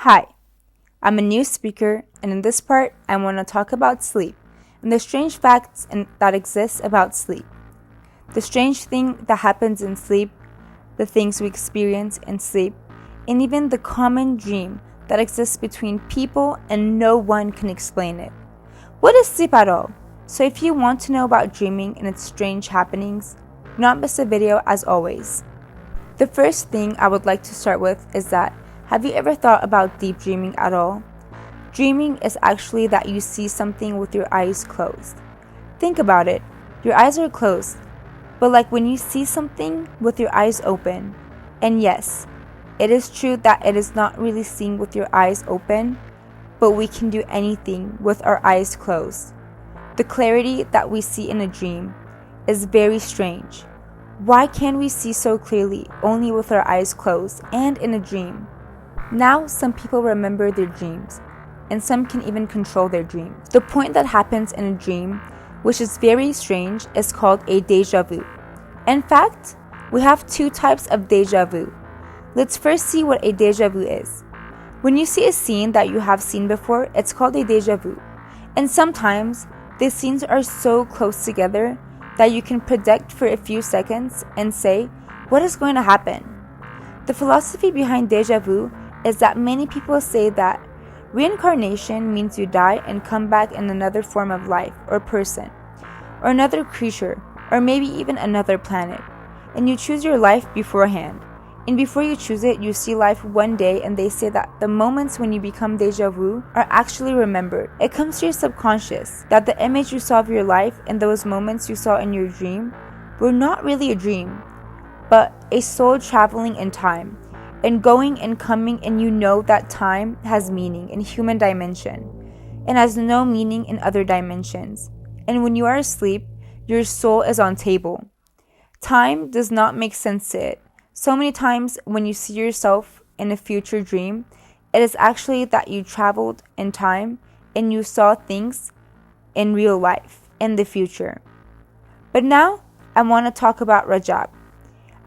Hi, I'm a new speaker, and in this part, I want to talk about sleep and the strange facts that exist about sleep. The strange thing that happens in sleep, the things we experience in sleep, and even the common dream that exists between people and no one can explain it. What is sleep at all? So if you want to know about dreaming and its strange happenings, do not miss a video as always. The first thing I would like to start with is that have you ever thought about deep dreaming at all? Dreaming is actually that you see something with your eyes closed. Think about it. Your eyes are closed, but like when you see something with your eyes open. And yes, it is true that it is not really seeing with your eyes open, but we can do anything with our eyes closed. The clarity that we see in a dream is very strange. Why can we see so clearly only with our eyes closed and in a dream? Now, some people remember their dreams, and some can even control their dreams. The point that happens in a dream, which is very strange, is called a déjà vu. In fact, we have two types of déjà vu. Let's first see what a déjà vu is. When you see a scene that you have seen before, it's called a déjà vu. And sometimes, the scenes are so close together that you can predict for a few seconds and say, what is going to happen? The philosophy behind déjà vu is that many people say that reincarnation means you die and come back in another form of life or person, or another creature, or maybe even another planet, and you choose your life beforehand. And before you choose it, you see life one day, and they say that the moments when you become déjà vu are actually remembered. It comes to your subconscious that the image you saw of your life and those moments you saw in your dream were not really a dream, but a soul traveling in time and going and coming, and you know that time has meaning in human dimension and has no meaning in other dimensions. And when you are asleep, your soul is on table. Time does not make sense to it. So many times when you see yourself in a future dream, it is actually that you traveled in time and you saw things in real life in the future. But now I want to talk about Rajab.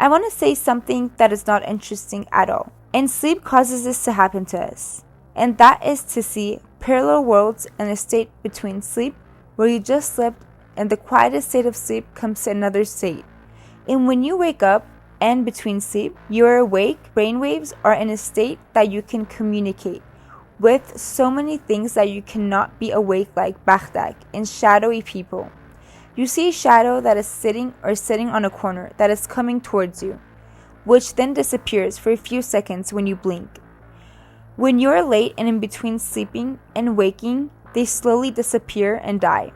I want to say something that is not interesting at all. And sleep causes this to happen to us. And that is to see parallel worlds in a state between sleep, where you just slept, and the quietest state of sleep comes to another state. And when you wake up, and between sleep, you are awake, brainwaves are in a state that you can communicate with so many things that you cannot be awake, like bakhtak and shadowy people. You see a shadow that is sitting on a corner that is coming towards you, which then disappears for a few seconds when you blink. When you are late and in between sleeping and waking, they slowly disappear and die.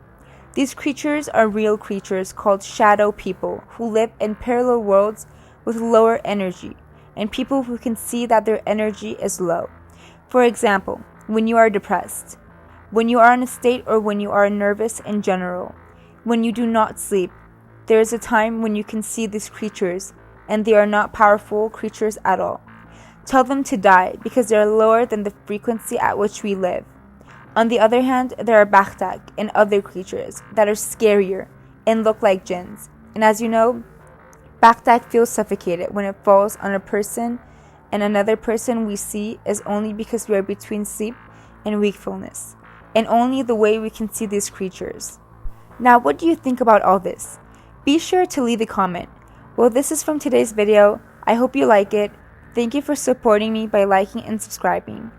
These creatures are real creatures called shadow people who live in parallel worlds with lower energy, and people who can see that their energy is low. For example, when you are depressed, when you are in a state, or when you are nervous in general, when you do not sleep, there is a time when you can see these creatures, and they are not powerful creatures at all. Tell them to die because they are lower than the frequency at which we live. On the other hand, there are bakhtak and other creatures that are scarier and look like jinns. And as you know, bakhtak feels suffocated when it falls on a person, and another person we see is only because we are between sleep and wakefulness, and only the way we can see these creatures. Now, what do you think about all this? Be sure to leave a comment. Well, this is from today's video. I hope you like it. Thank you for supporting me by liking and subscribing.